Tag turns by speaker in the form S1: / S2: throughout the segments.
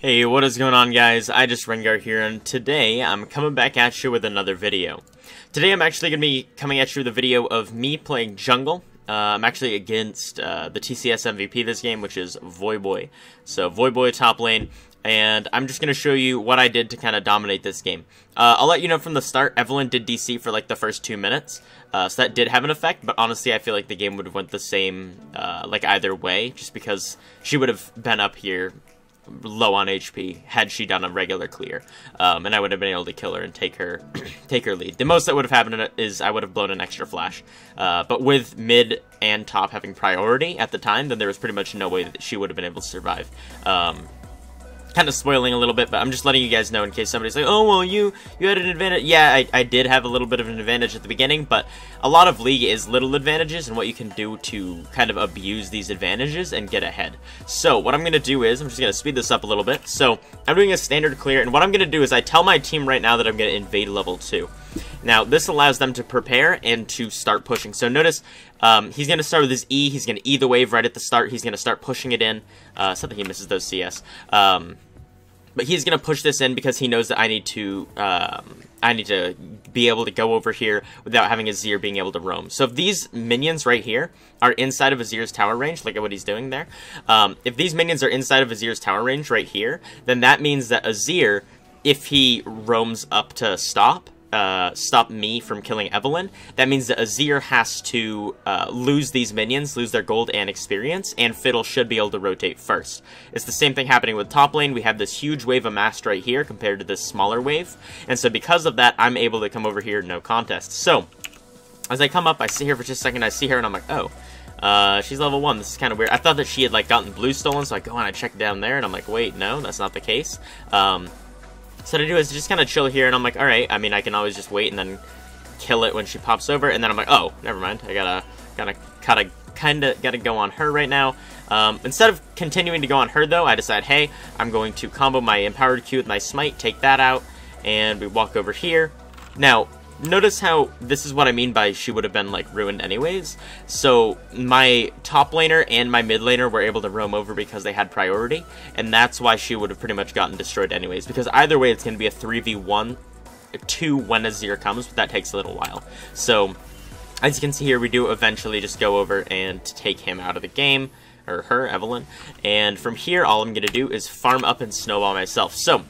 S1: Hey, what is going on, guys? iJustRengar here, and today I'm coming back at you with another video. Today I'm actually going to be coming at you with a video of me playing jungle. I'm actually against the TCS MVP this game, which is Voyboy. So Voyboy top lane, and I'm just going to show you what I did to kind of dominate this game. I'll let you know from the start, Evelyn did DC for like the first 2 minutes, so that did have an effect, but honestly I feel like the game would have went the same like either way, just because she would have been up here low on HP had she done a regular clear, and I would have been able to kill her and take her lead. The most that would have happened is I would have blown an extra flash, but with mid and top having priority at the time, then there was pretty much no way that she would have been able to survive. Kind of spoiling a little bit, but I'm just letting you guys know in case somebody's like, oh, well, you had an advantage. Yeah, I did have a little bit of an advantage at the beginning, but a lot of League is little advantages and what you can do to kind of abuse these advantages and get ahead. So what I'm going to do is, I'm just going to speed this up a little bit. So I'm doing a standard clear, and what I'm going to do is I tell my team right now that I'm going to invade level 2. Now, this allows them to prepare and to start pushing. So notice, he's going to start with his E. He's going to E the wave right at the start. He's going to start pushing it in. It's not that he misses those CS. But he's going to push this in because he knows that I need to be able to go over here without having Azir being able to roam. So if these minions right here are inside of Azir's tower range, look at what he's doing there. If these minions are inside of Azir's tower range right here, then that means that Azir, if he roams up to stop me from killing Evelyn, that means that Azir has to lose these minions, lose their gold and experience, and Fiddle should be able to rotate first. It's the same thing happening with top lane. We have this huge wave amassed right here compared to this smaller wave, and so because of that, I'm able to come over here, no contest. So, as I come up, I see her for just a second, I see her, and I'm like, oh, she's level 1, this is kind of weird. I thought that she had, like, gotten blue stolen, so I go and I check down there, and I'm like, wait, no, that's not the case. So what I do is just kind of chill here, and I'm like, alright, I mean, I can always just wait and then kill it when she pops over, and then I'm like, oh, never mind, I gotta go on her right now. Instead of continuing to go on her, though, I decide, hey, I'm going to combo my Empowered Q with my Smite, take that out, and we walk over here. Now, notice how this is what I mean by she would have been, like, ruined anyways. So my top laner and my mid laner were able to roam over because they had priority, and that's why she would have pretty much gotten destroyed anyways, because either way it's going to be a 3v1, 2 when Azir comes, but that takes a little while. So, as you can see here, we do eventually just go over and take him out of the game, or her, Evelyn, and from here all I'm going to do is farm up and snowball myself. So,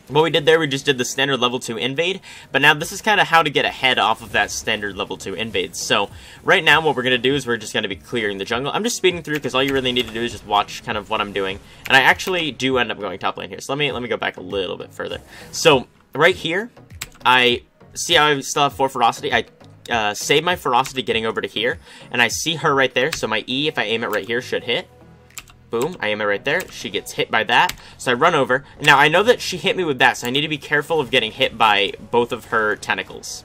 S1: what we did there, we just did the standard level 2 invade, but now this is kind of how to get ahead off of that standard level 2 invade. So right now what we're going to do is we're just going to be clearing the jungle. I'm just speeding through because all you really need to do is just watch kind of what I'm doing. And I actually do end up going top lane here, so let me go back a little bit further. So right here, I see how I still have 4 ferocity. I save my ferocity getting over to here, and I see her right there, so my E, if I aim it right here, should hit. Boom, I aim it right there. She gets hit by that, so I run over. Now, I know that she hit me with that, so I need to be careful of getting hit by both of her tentacles,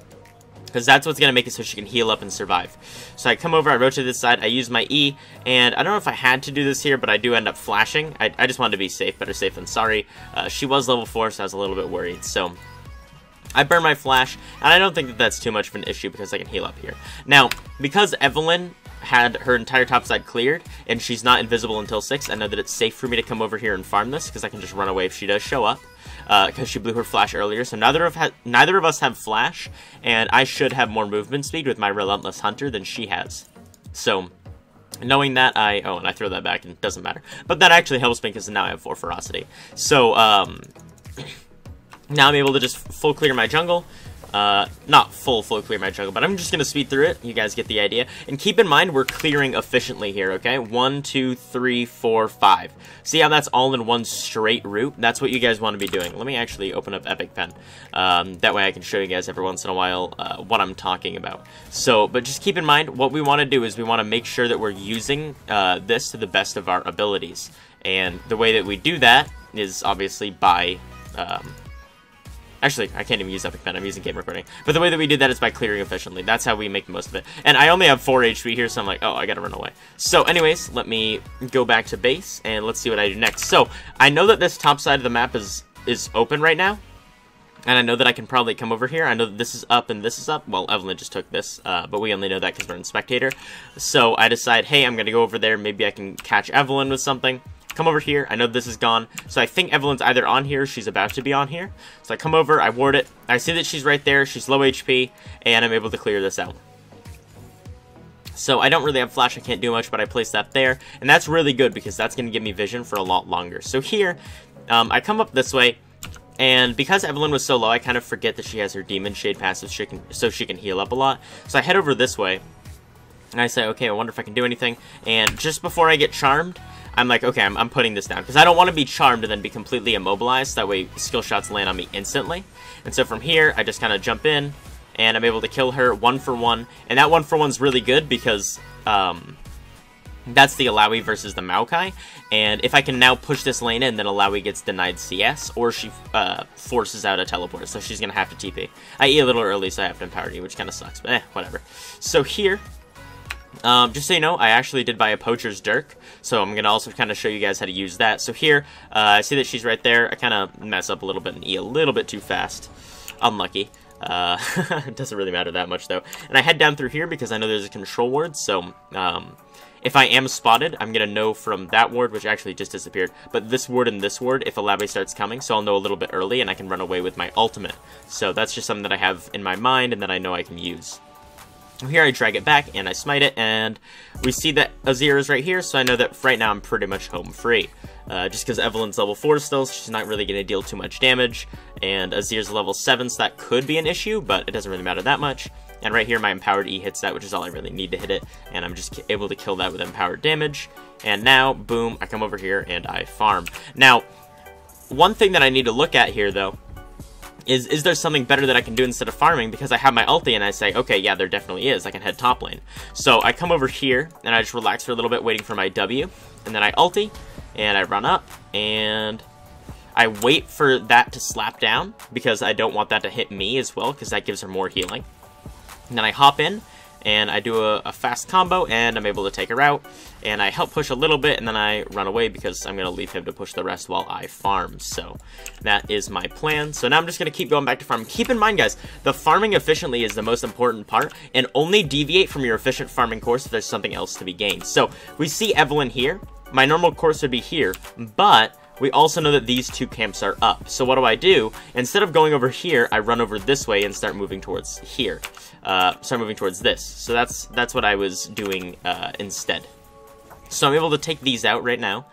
S1: because that's what's going to make it so she can heal up and survive. So I come over, I rotate to this side, I use my E, and I don't know if I had to do this here, but I do end up flashing. I just wanted to be safe, better safe than sorry. She was level 4, so I was a little bit worried, so I burn my flash, and I don't think that that's too much of an issue because I can heal up here. Now, because Evelyn had her entire top side cleared, and she's not invisible until 6, I know that it's safe for me to come over here and farm this, because I can just run away if she does show up, because she blew her flash earlier, so neither of us have flash, and I should have more movement speed with my Relentless Hunter than she has. So, knowing that, oh, and I throw that back, and it doesn't matter. But that actually helps me, because now I have 4 ferocity. So, now I'm able to just full clear my jungle. Not full clear my jungle, but I'm just gonna speed through it. You guys get the idea. And keep in mind, we're clearing efficiently here, okay? 1, 2, 3, 4, 5. See how that's all in one straight route? That's what you guys want to be doing. Let me actually open up Epic Pen. That way I can show you guys every once in a while what I'm talking about. So, but just keep in mind, what we want to do is we want to make sure that we're using this to the best of our abilities. And the way that we do that is obviously by actually, I can't even use Epic Pen, I'm using game recording. But the way that we do that is by clearing efficiently. That's how we make the most of it. And I only have 4 HP here, so I'm like, oh, I gotta run away. So anyways, let me go back to base, and let's see what I do next. So, I know that this top side of the map is open right now. And I know that I can probably come over here. I know that this is up and this is up. Well, Evelyn just took this, but we only know that because we're in Spectator. So I decide, hey, I'm gonna go over there. Maybe I can catch Evelyn with something. come over here. I know this is gone, so I think Evelyn's either on here or she's about to be on here. So I come over, I ward it, I see that she's right there, she's low HP, and I'm able to clear this out. So I don't really have flash, I can't do much, but I place that there, and that's really good because that's going to give me vision for a lot longer. So here, I come up this way, and because Evelyn was so low, I kind of forget that she has her Demon Shade passive so she can heal up a lot. So I head over this way, and I say, okay, I wonder if I can do anything, and just before I get charmed, I'm like, okay, I'm putting this down, because I don't want to be charmed and then be completely immobilized, that way skill shots land on me instantly. And so from here, I just kind of jump in, and I'm able to kill her 1-for-1, and that 1-for-1's really good because that's the Alawi versus the Maokai, and if I can now push this lane in, then Alawi gets denied CS, or she forces out a teleport, so she's going to have to TP. I E a little early, so I have to empower E, which kind of sucks, but whatever. So here, just so you know, I actually did buy a Poacher's Dirk, so I'm going to also kind of show you guys how to use that. So here, I see that she's right there. I kind of mess up a little bit and E a little bit too fast. Unlucky. It doesn't really matter that much, though. And I head down through here because I know there's a control ward, so if I am spotted, I'm going to know from that ward, which actually just disappeared, but this ward and this ward, if a Alawi starts coming, so I'll know a little bit early, and I can run away with my ultimate. So that's just something that I have in my mind and that I know I can use. Here I drag it back, and I smite it, and we see that Azir is right here, so I know that right now I'm pretty much home free. Just because Evelyn's level 4 still, so she's not really going to deal too much damage, and Azir's level 7, so that could be an issue, but it doesn't really matter that much. And right here, my Empowered E hits that, which is all I really need to hit it, and I'm just able to kill that with Empowered damage. And now, boom, I come over here, and I farm. Now, one thing that I need to look at here, though, is there something better that I can do instead of farming? Because I have my ulti and I say, okay, yeah, there definitely is. I can head top lane. So I come over here and I just relax for a little bit waiting for my W. And then I ulti and I run up and I wait for that to slap down because I don't want that to hit me as well because that gives her more healing. And then I hop in and I do a fast combo and I'm able to take her out. And I help push a little bit and then I run away because I'm going to leave him to push the rest while I farm. So that is my plan. So now I'm just going to keep going back to farm. Keep in mind, guys, the farming efficiently is the most important part, and only deviate from your efficient farming course if there's something else to be gained. So we see Evelyn here. My normal course would be here, but we also know that these two camps are up. So what do? Instead of going over here, I run over this way and start moving towards here. Start moving towards this. So that's what I was doing instead. So I'm able to take these out right now,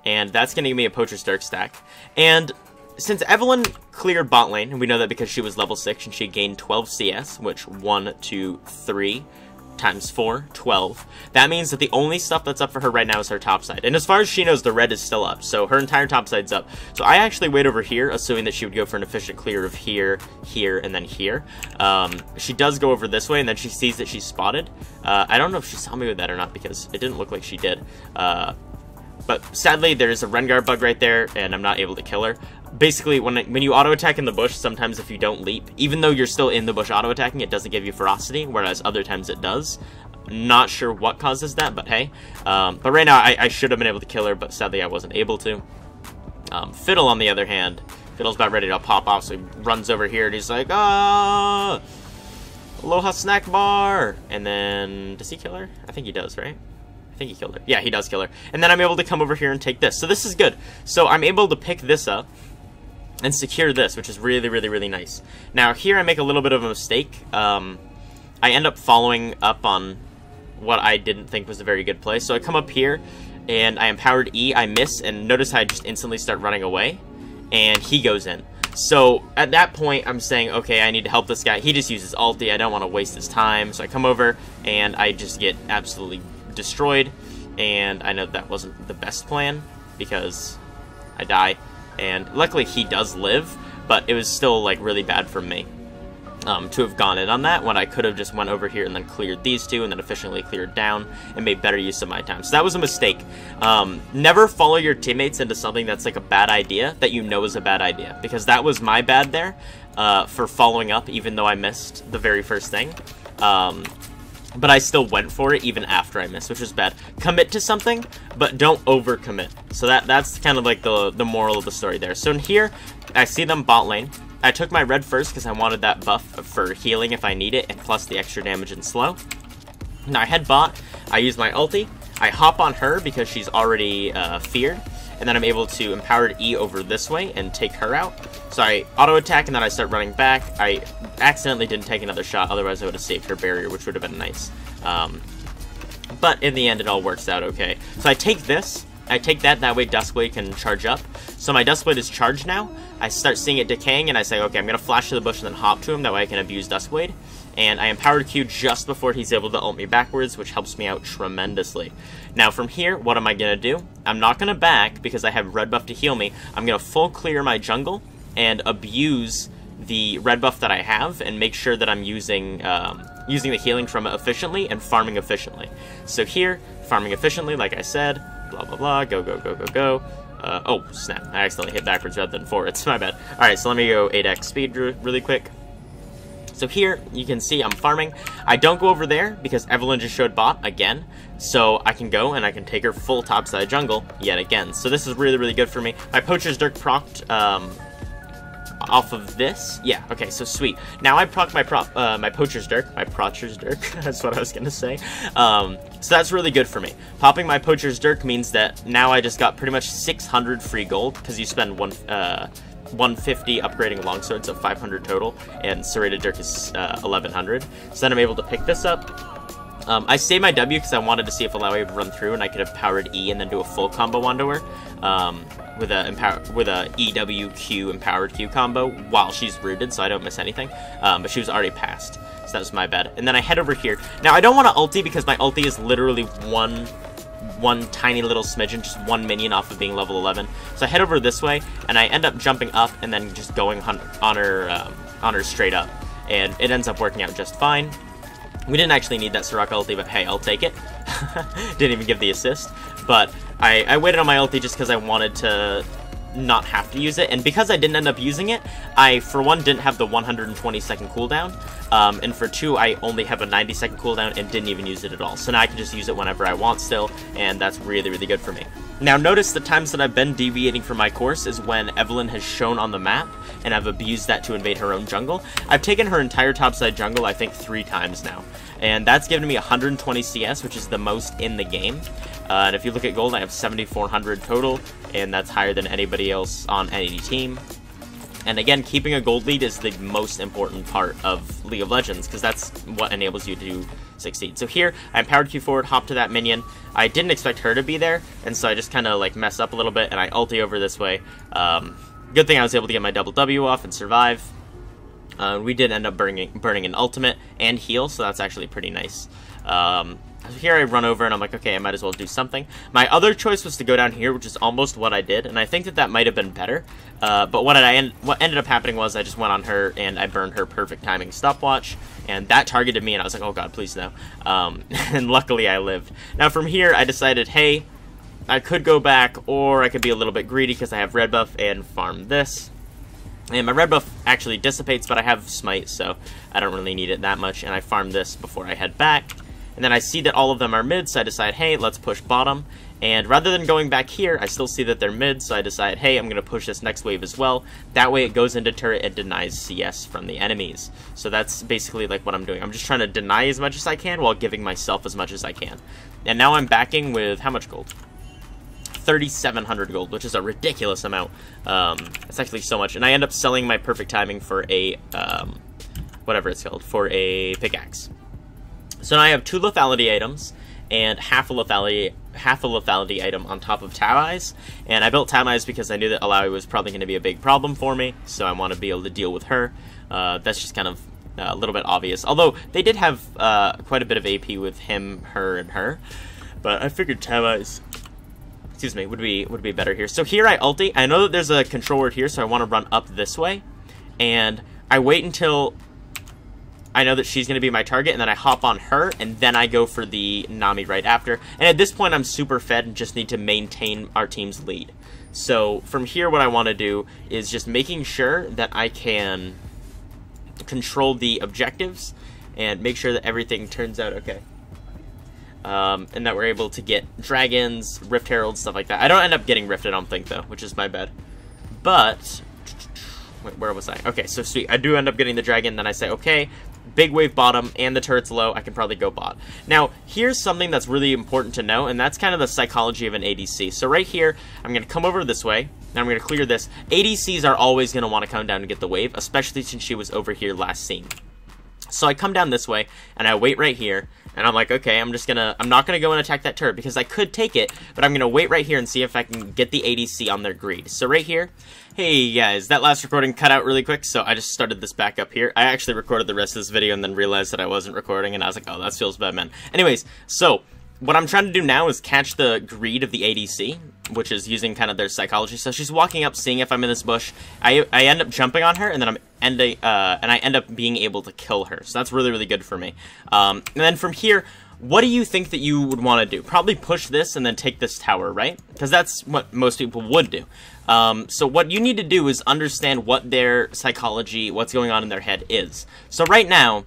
S1: and that's going to give me a Poacher's Dirk stack. And since Evelyn cleared bot lane, and we know that because she was level 6 and she gained 12 CS, which 1, 2, 3 times 4, 12, that means that the only stuff that's up for her right now is her top side. And as far as she knows, the red is still up, so her entire top side's up. So I actually wait over here, assuming that she would go for an efficient clear of here, here, and then here. She does go over this way, and then she sees that she's spotted. I don't know if she saw me with that or not, because it didn't look like she did. But sadly, there's a Rengar bug right there, and I'm not able to kill her. Basically, when you auto-attack in the bush, sometimes if you don't leap, even though you're still in the bush auto-attacking, it doesn't give you ferocity, whereas other times it does. Not sure what causes that, but hey. But right now, I should have been able to kill her, but sadly I wasn't able to. Fiddle, on the other hand, Fiddle's about ready to pop off, so he runs over here, and he's like, ah! Aloha snack bar! And then, does he kill her? I think he does, right? I think he killed her. Yeah, he does kill her. And then I'm able to come over here and take this. So this is good. So I'm able to pick this up and secure this, which is really, really, really nice. Now, here I make a little bit of a mistake. I end up following up on what I didn't think was a very good play. So I come up here, and I empowered E, I miss, and notice how I just instantly start running away, and he goes in. So at that point, I'm saying, okay, I need to help this guy. He just uses ulti. I don't want to waste his time. So I come over, and I just get absolutely destroyed, and I know that wasn't the best plan, because I die. And luckily he does live, but it was still like really bad for me to have gone in on that when I could have just went over here and then cleared these two and then efficiently cleared down and made better use of my time. So that was a mistake. Never follow your teammates into something that's like a bad idea that you know is a bad idea, because that was my bad there for following up even though I missed the very first thing. But I still went for it even after I missed, which was bad. Commit to something, but don't overcommit. So that's kind of like the moral of the story there. So in here, I see them bot lane. I took my red first because I wanted that buff for healing if I need it, and plus the extra damage and slow. Now I head bot, I use my ulti, I hop on her because she's already feared, and then I'm able to empowered E over this way and take her out. So I auto attack, and then I start running back. I accidentally didn't take another shot, otherwise I would have saved her barrier, which would have been nice. But in the end, it all works out okay. So I take this, I take that way Duskblade can charge up. So my Duskblade is charged now. I start seeing it decaying, and I say, okay, I'm going to flash to the bush and then hop to him, that way I can abuse Duskblade. And I empowered Q just before he's able to ult me backwards, which helps me out tremendously. Now from here, what am I going to do? I'm not going to back, because I have red buff to heal me. I'm going to full clear my jungle and abuse the red buff that I have, and make sure that I'm using the healing from it efficiently and farming efficiently. So here, farming efficiently, like I said, blah blah blah, go go go go go. Oh snap, I accidentally hit backwards rather than forwards, my bad. Alright, so let me go 8x speed really quick. So here, you can see I'm farming. I don't go over there because Evelyn just showed bot again. So I can go and I can take her full topside jungle yet again. So this is really, really good for me. My Poacher's Dirk procced off of this. Yeah, okay, so sweet. Now I proc my Poacher's Dirk. That's what I was going to say. So that's really good for me. Popping my Poacher's Dirk means that now I just got pretty much 600 free gold because you spend 150 upgrading longsword, so 500 total, and serrated dirk is 1100. So then I'm able to pick this up. I saved my W because I wanted to see if Alawi would run through and I could have powered E and then do a full combo onto her with a EWQ empowered Q combo while she's rooted, so I don't miss anything. But she was already passed, so that was my bad. And then I head over here. Now I don't want to ulti because my ulti is literally one tiny little smidgen, just one minion off of being level 11. So I head over this way, and I end up jumping up and then just going on her straight up, and it ends up working out just fine. We didn't actually need that Soraka ulti, but hey, I'll take it. Didn't even give the assist, but I waited on my ulti just because I wanted to not have to use it, and because I didn't end up using it, I for one didn't have the 120-second cooldown, and for two I only have a 90-second cooldown and didn't even use it at all, so now I can just use it whenever I want still, and that's really, really good for me. Now notice the times that I've been deviating from my course is when Evelyn has shown on the map, and I've abused that to invade her own jungle. I've taken her entire topside jungle I think 3 times now, and that's given me 120 CS, which is the most in the game. And if you look at gold, I have 7,400 total, and that's higher than anybody else on any team. And again, keeping a gold lead is the most important part of League of Legends, because that's what enables you to succeed. So here, I empowered Q forward, hop to that minion. I didn't expect her to be there, and so I just kind of like mess up a little bit, and I ulti over this way. Good thing I was able to get my double W off and survive. We did end up burning an ultimate and heal, so that's actually pretty nice. Here I run over and I'm like, okay, I might as well do something. My other choice was to go down here, which is almost what I did, and I think that might have been better. But what ended up happening was I just went on her and I burned her perfect timing stopwatch, and that targeted me, and I was like, oh god, please no. And luckily I lived. Now from here I decided, hey, I could go back, or I could be a little bit greedy because I have red buff and farm this. And my red buff actually dissipates, but I have smite, so I don't really need it that much, and I farm this before I head back. And then I see that all of them are mid, so I decide, hey, let's push bottom. And rather than going back here, I still see that they're mid, so I decide, hey, I'm going to push this next wave as well. That way it goes into turret and denies CS from the enemies. So that's basically like what I'm doing. I'm just trying to deny as much as I can while giving myself as much as I can. And now I'm backing with how much gold? 3,700 gold, which is a ridiculous amount. It's actually so much. And I end up selling my perfect timing for a, whatever it's called, for a pickaxe. So now I have 2 lethality items and half a lethality item on top of Tab Eyes. And I built Tab Eyes because I knew that Alawi was probably going to be a big problem for me, so I want to be able to deal with her. That's just kind of a little bit obvious. Although they did have quite a bit of AP with him, her, and her. But I figured Tab Eyes, excuse me, would be better here. So here I ulti. I know that there's a control word here, so I want to run up this way. And I wait until I know that she's going to be my target, and then I hop on her, and then I go for the Nami right after. And at this point, I'm super fed and just need to maintain our team's lead. So from here, what I want to do is just making sure that I can control the objectives and make sure that everything turns out okay. And that we're able to get dragons, Rift Heralds, stuff like that. I don't end up getting Rift, I don't think, though, which is my bad. But wait, where was I? Okay, so sweet. I do end up getting the dragon, then I say, okay, big wave bottom, and the turret's low, I can probably go bot. Now, here's something that's really important to know, and that's kind of the psychology of an ADC. So right here, I'm going to come over this way, and I'm going to clear this. ADCs are always going to want to come down and get the wave, especially since she was over here last scene. So I come down this way, and I wait right here, and I'm like, okay, I'm not gonna go and attack that turret, because I could take it, but I'm gonna wait right here and see if I can get the ADC on their greed. So right here, hey guys, that last recording cut out really quick, so I just started this back up here. I actually recorded the rest of this video and then realized that I wasn't recording, and I was like, oh, that feels bad, man. Anyways, so what I'm trying to do now is catch the greed of the ADC, which is using kind of their psychology. So she's walking up, seeing if I'm in this bush. I end up jumping on her, and then I end up being able to kill her. So that's really, really good for me. And then from here, what do you think that you would want to do? Probably push this and then take this tower, right? Because that's what most people would do. So what you need to do is understand what their psychology, what's going on in their head is. So right now,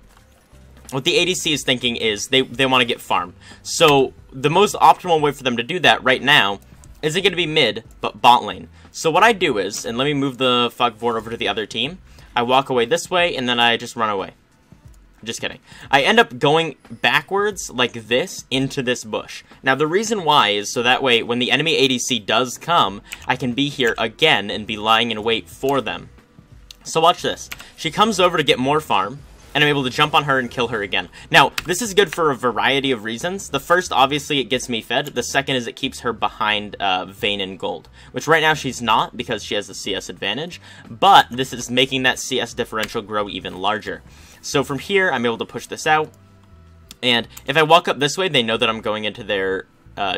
S1: what the ADC is thinking is they want to get farm. So the most optimal way for them to do that right now isn't going to be mid, but bot lane. So what I do is, and let me move the Fog Vort over to the other team, I walk away this way, and then I just run away. Just kidding. I end up going backwards like this into this bush. Now the reason why is so that way when the enemy ADC does come, I can be here again and be lying in wait for them. So watch this. She comes over to get more farm, and I'm able to jump on her and kill her again. Now, this is good for a variety of reasons. The first, obviously, it gets me fed. The second is it keeps her behind Vayne and Gold, which right now she's not because she has a CS advantage, but this is making that CS differential grow even larger. So from here, I'm able to push this out, and if I walk up this way, they know that I'm going into their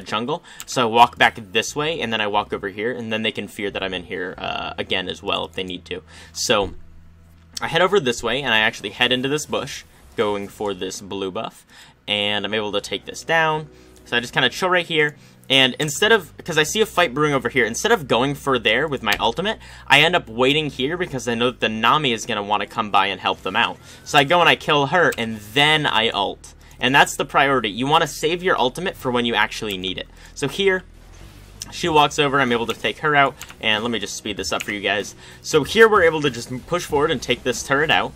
S1: jungle, so I walk back this way, and then I walk over here, and then they can fear that I'm in here again as well if they need to. So I head over this way, and I actually head into this bush, going for this blue buff, and I'm able to take this down. So I just kind of chill right here, and instead of, because I see a fight brewing over here, instead of going for there with my ultimate, I end up waiting here because I know that the Nami is going to want to come by and help them out. So I go and I kill her, and then I ult. And that's the priority. You want to save your ultimate for when you actually need it. So here, she walks over, I'm able to take her out, and let me just speed this up for you guys. So here we're able to just push forward and take this turret out.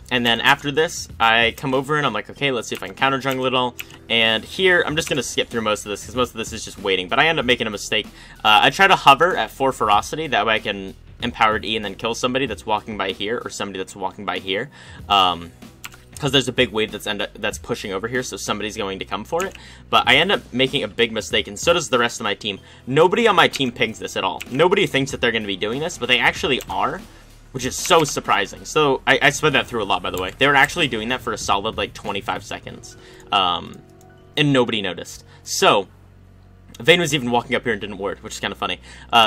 S1: And then after this, I come over and I'm like, okay, let's see if I can counter jungle it all. And here, I'm just going to skip through most of this, because most of this is just waiting. But I end up making a mistake. I try to hover at 4 ferocity, that way I can empowered E and then kill somebody that's walking by here, or somebody that's walking by here. Because there's a big wave that's pushing over here, so somebody's going to come for it. But I end up making a big mistake, and so does the rest of my team. Nobody on my team pings this at all. Nobody thinks that they're going to be doing this, but they actually are, which is so surprising. So I sped that through a lot, by the way. They were actually doing that for a solid, like, 25 seconds. And nobody noticed. So Vayne was even walking up here and didn't ward, which is kind of funny.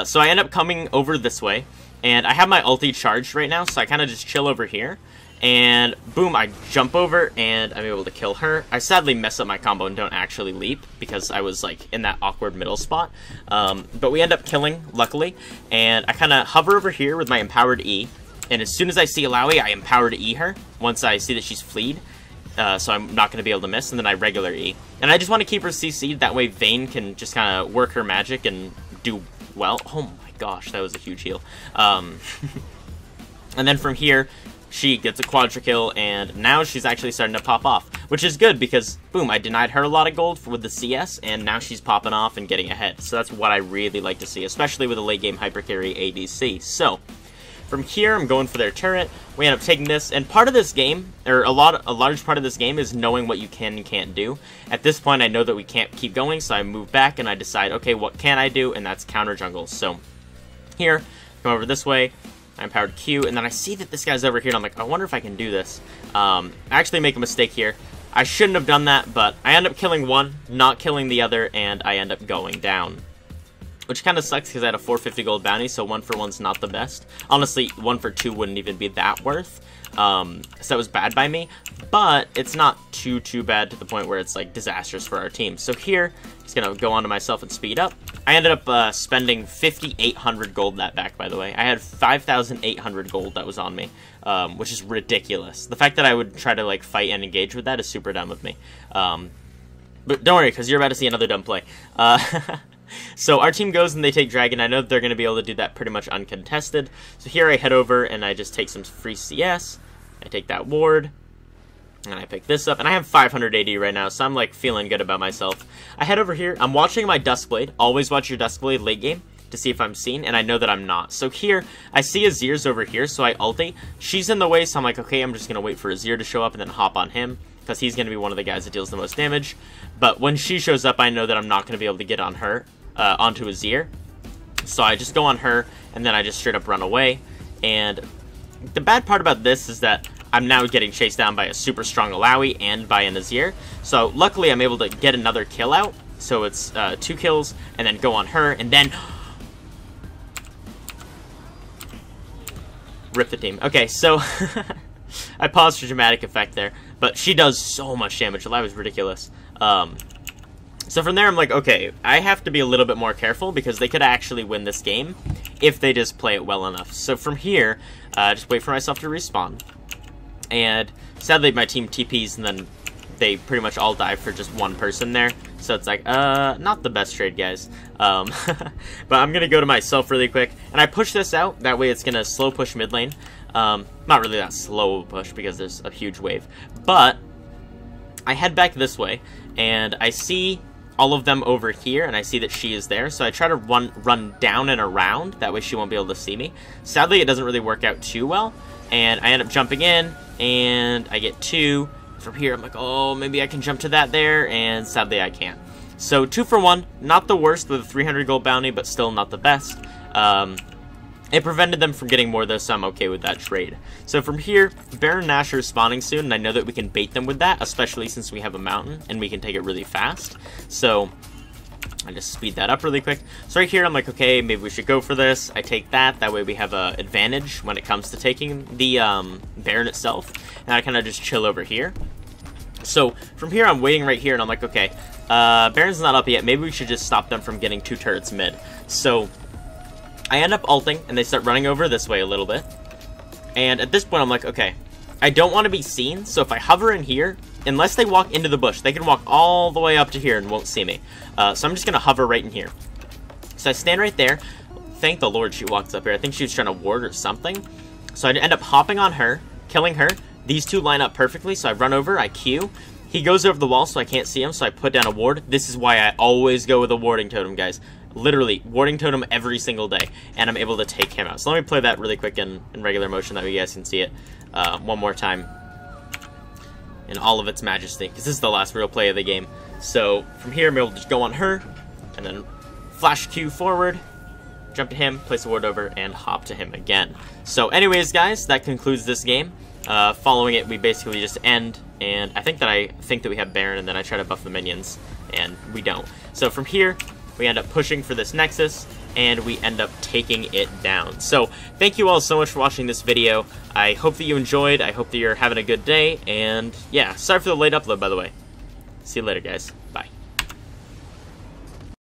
S1: So I end up coming over this way, and I have my ulti charged right now, so I kind of just chill over here. And boom, I jump over, and I'm able to kill her. I sadly mess up my combo and don't actually leap, because I was, like, in that awkward middle spot. But we end up killing, luckily. And I kind of hover over here with my empowered E. And as soon as I see Alawi, I empowered E her, once I see that she's fleed. So I'm not going to be able to miss, and then I regular E. And I just want to keep her CC'd, that way Vayne can just kind of work her magic and do well. Oh my gosh, that was a huge heal. And then from here, she gets a quadra kill, and now she's actually starting to pop off, which is good because, boom, I denied her a lot of gold with the CS, and now she's popping off and getting ahead. So that's what I really like to see, especially with a late game hypercarry ADC. So from here, I'm going for their turret. We end up taking this, and part of this game, or a large part of this game, is knowing what you can and can't do. At this point, I know that we can't keep going, so I move back and I decide, okay, what can I do? And that's counter jungle. So here, come over this way. I empowered Q, and then I see that this guy's over here, and I'm like, I wonder if I can do this. I actually make a mistake here. I shouldn't have done that, but I end up killing one, not killing the other, and I end up going down. Which kind of sucks because I had a 450 gold bounty, so 1 for 1's not the best. Honestly, 1 for 2 wouldn't even be that worth. So that was bad by me, but it's not too bad to the point where it's like disastrous for our team. So here, just gonna go onto myself and speed up. I ended up spending 5,800 gold that back, by the way. I had 5,800 gold that was on me, which is ridiculous. The fact that I would try to like fight and engage with that is super dumb of me. But don't worry, because you're about to see another dumb play. So our team goes and they take Dragon. I know that they're going to be able to do that pretty much uncontested. So here I head over and I just take some free CS. I take that ward, and I pick this up, and I have 580 right now, so I'm, like, feeling good about myself. I head over here. I'm watching my Duskblade. Always watch your Duskblade late game to see if I'm seen, and I know that I'm not. So here, I see Azir's over here, so I ulti. She's in the way, so I'm like, okay, I'm just going to wait for Azir to show up and then hop on him, because he's going to be one of the guys that deals the most damage. But when she shows up, I know that I'm not going to be able to get on her, onto Azir. So I just go on her, and then I just straight up run away. And the bad part about this is that I'm now getting chased down by a super strong Alawi and by an Azir. So luckily I'm able to get another kill out. So it's 2 kills and then go on her and then rip the team. Okay, so I paused for dramatic effect there, but she does so much damage. Alawi's ridiculous. So from there I'm like, okay, I have to be a little bit more careful because they could actually win this game if they just play it well enough. So from here, just wait for myself to respawn. And sadly my team TPs and then they pretty much all die for just one person there. So it's like, not the best trade, guys. But I'm going to go to myself really quick. And I push this out. That way it's going to slow push mid lane. Not really that slow push because there's a huge wave. But I head back this way. And I see all of them over here. And I see that she is there. So I try to run down and around. That way she won't be able to see me. Sadly, it doesn't really work out too well. And I end up jumping in. And I get 2. From here, I'm like, oh, maybe I can jump to that there, and sadly I can't. So 2 for 1, not the worst with a 300 gold bounty, but still not the best. It prevented them from getting more though, so I'm okay with that trade. So from here, Baron and Asher is spawning soon, and I know that we can bait them with that, especially since we have a mountain, and we can take it really fast. So I just speed that up really quick. So right here, I'm like, okay, maybe we should go for this. I take that. That way we have an advantage when it comes to taking the Baron itself. And I kind of just chill over here. So from here, I'm waiting right here, and I'm like, okay, Baron's not up yet. Maybe we should just stop them from getting 2 turrets mid. So I end up ulting, and they start running over this way a little bit. And at this point, I'm like, okay, I don't want to be seen. So if I hover in here, unless they walk into the bush, they can walk all the way up to here and won't see me. So I'm just going to hover right in here. So I stand right there. Thank the Lord she walks up here. I think she was trying to ward or something. So I end up hopping on her, killing her. These 2 line up perfectly, so I run over, I Q. He goes over the wall, so I can't see him, so I put down a ward. This is why I always go with a warding totem, guys. Literally, warding totem every single day, and I'm able to take him out. So let me play that really quick in regular motion, that way you guys can see it one more time in all of its majesty, because this is the last real play of the game. So from here, I'm able to just go on her, and then flash Q forward, jump to him, place a ward over, and hop to him again. So anyways, guys, that concludes this game. Following it, we basically just end, and I think that we have Baron, and then I try to buff the minions, and we don't. So from here, we end up pushing for this Nexus, and we end up taking it down. So thank you all so much for watching this video. I hope that you enjoyed. I hope that you're having a good day, and yeah, sorry for the late upload, by the way. See you later, guys. Bye.